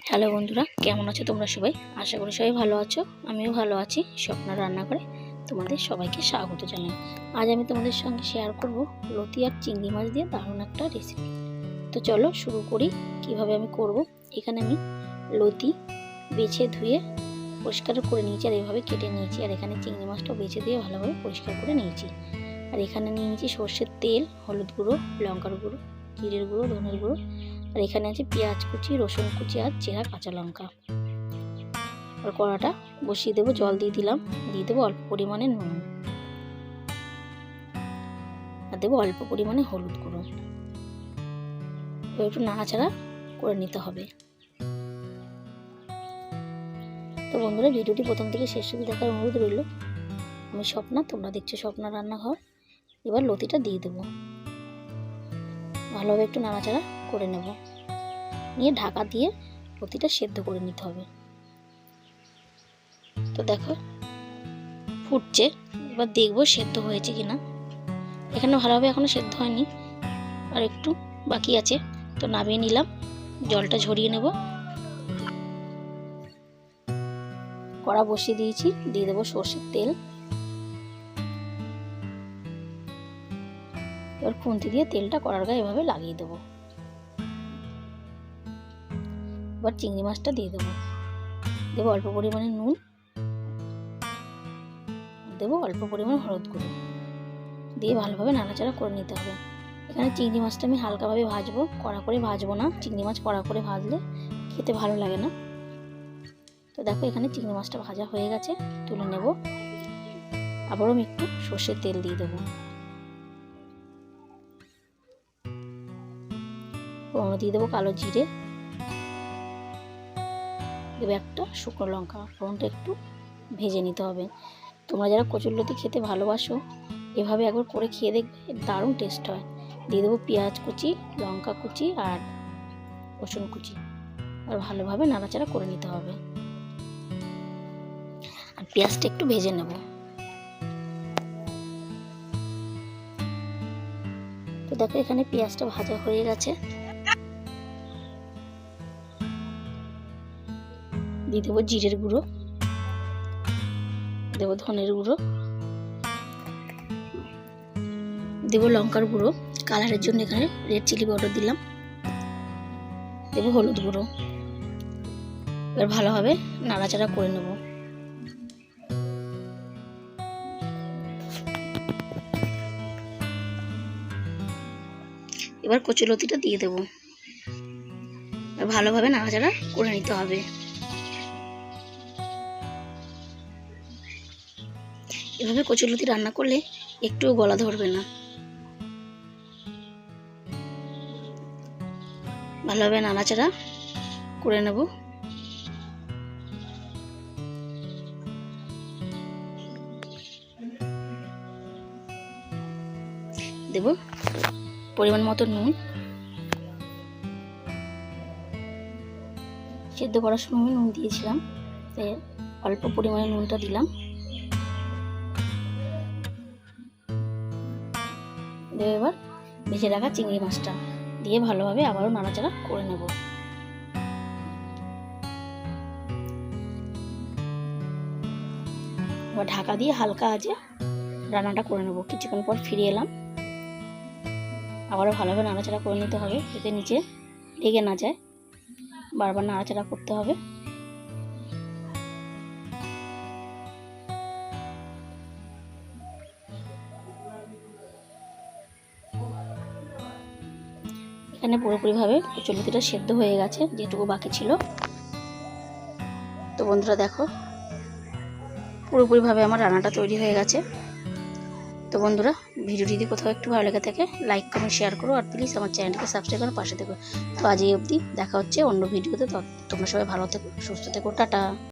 Hello বন্ধুরা, কেমন আছো তোমরা সবাই? আশা করি সবাই ভালো আছো। আমিও ভালো আছি। স্বপ্না রান্না করে তোমাদের সবাইকে স্বাগত জানাই। আজ আমি তোমাদের সঙ্গে শেয়ার করব লতি আর চিংড়ি মাছ দিয়ে দারুণ একটা রেসিপি। তো চলো শুরু করি কিভাবে আমি করব। এখানে আমি লতি বেছে ধুয়ে পরিষ্কার করে নিয়েছি আর এইভাবে কেটে নিয়েছি। আর এখানে চিংড়ি মাছটাও বেছে দিয়ে ভালোভাবে পরিষ্কার করে নিয়েছি। আর এখানে নিয়ে নিয়েছি সর্ষের তেল, হলুদ গুঁড়ো, লঙ্কার গুঁড়ো, জিরের গুঁড়ো, ধনের গুঁড়ো। আর এখানে আছে পেঁয়াজ কুচি, রসুন কুচি আর চেরা কাঁচা লঙ্কা। আর কড়াটা বসিয়ে দেবো, জল দিয়ে দিলাম, দিয়ে দেবো অল্প পরিমাণে নুন আর দেবো অল্প পরিমাণে হলুদ গুঁড়ো। একটু নাড়াচাড়া করে নিতে হবে। তো বন্ধুরা, ভিডিওটি প্রথম থেকে শেষ অবধি দেখার অনুরোধ রইল। আমি স্বপ্না, তোমরা দেখছো স্বপ্না রান্নাঘর। এবার লতিটা দিয়ে দেবো, ভালোভাবে একটু নাড়াচাড়া করে নেব, নিয়ে ঢাকা দিয়ে লতিটা সেদ্ধ করে নিতে হবে। তো দেখো ফুটছে, এবার দেখবো সেদ্ধ হয়েছে কিনা। এখানে ভালোভাবে এখনো সেদ্ধ হয়নি, আর একটু বাকি আছে। তো নামিয়ে নিলাম, জলটা ঝরিয়ে নেব। কড়া বসিয়ে দিয়েছি, দিয়ে দেবো সর্ষের তেল। এবার খুন্তি দিয়ে তেলটা কড়ার গায়ে এভাবে লাগিয়ে দেবো। এবার চিংড়ি মাছটা দিয়ে দেবো, দেবো অল্প পরিমাণে নুন, দেবো অল্প পরিমাণে হলুদ গুঁড়ো, দিয়ে ভালোভাবে নাড়াচাড়া করে নিতে হবে। এখানে চিংড়ি মাছটা আমি হালকাভাবে ভাজবো, কড়া করে ভাজবো না। চিংড়ি মাছ কড়া করে ভাজলে খেতে ভালো লাগে না। তো দেখো এখানে চিংড়ি মাছটা ভাজা হয়ে গেছে, তুলে নেব। আবারও আমি একটু সর্ষের তেল দিয়ে দেবো, ফোড়ন দিয়ে দেবো কালো জিরে, দেবো একটা শুকনো লঙ্কা। ফোড়নটা একটু ভেজে নিতে হবে। তোমরা যারা কচুরলতি খেতে ভালোবাসো, এভাবে একবার করে খেয়ে দেখবে, দারুণ টেস্ট হয়। দিয়ে দেবো পেঁয়াজ কুচি, লঙ্কা কুচি আর রসুন কুচি। আর ভালোভাবে নাড়াচাড়া করে নিতে হবে। আর পেঁয়াজটা একটু ভেজে নেব। তো দেখো এখানে পেঁয়াজটা ভাজা হয়ে গেছে, দিয়ে দেবো জিরের গুঁড়ো, দেবো ধনের গুঁড়ো, দেবো লঙ্কার গুঁড়ো, কালারের জন্য এখানে রেড চিলি পাউডার দিলাম, দেবো হলুদ গুঁড়ো। এবার ভালোভাবে নাড়াচাড়া করে নেব। এবার কচুলতিটা দিয়ে দেবো, আর ভালোভাবে নাড়াচাড়া করে নিতে হবে। এভাবে কচুলতি রান্না করলে একটুও গলা ধরবে না। ভালোভাবে নাড়াচাড়া করে নেব। দেব পরিমাণ মতো নুন। সেদ্ধ করার সময় আমি নুন দিয়েছিলাম, তাই অল্প পরিমাণে নুনটা দিলাম। দেবো এবার ভেজে রাখা চিংড়ি মাছটা, দিয়ে ভালোভাবে আবারও নাড়াচাড়া করে নেব। এবার ঢাকা দিয়ে হালকা আঁচে রান্নাটা করে নেব। কিছুক্ষণ পর ফিরে এলাম, আবারও ভালোভাবে নাড়াচাড়া করে নিতে হবে, যাতে নিচে লেগে না যায়। বারবার নাড়াচাড়া করতে হবে। এখানে পুরোপুরিভাবে কচুরলতিটা সেদ্ধ হয়ে গেছে, যেটুকু বাকি ছিল। তো বন্ধুরা দেখো পুরোপুরিভাবে আমার রান্নাটা তৈরি হয়ে গেছে। তো বন্ধুরা, ভিডিওটি যদি কোথাও একটু ভালো লেগে থাকে, লাইক কমেন্ট শেয়ার করো, আর প্লিজ আমার চ্যানেলটিকে সাবস্ক্রাইব করে পাশে থেকো। তো আজ এই অবধি, দেখা হচ্ছে অন্য ভিডিওতে। তোমরা সবাই ভালো থেকো, সুস্থ থেকো, টাটা।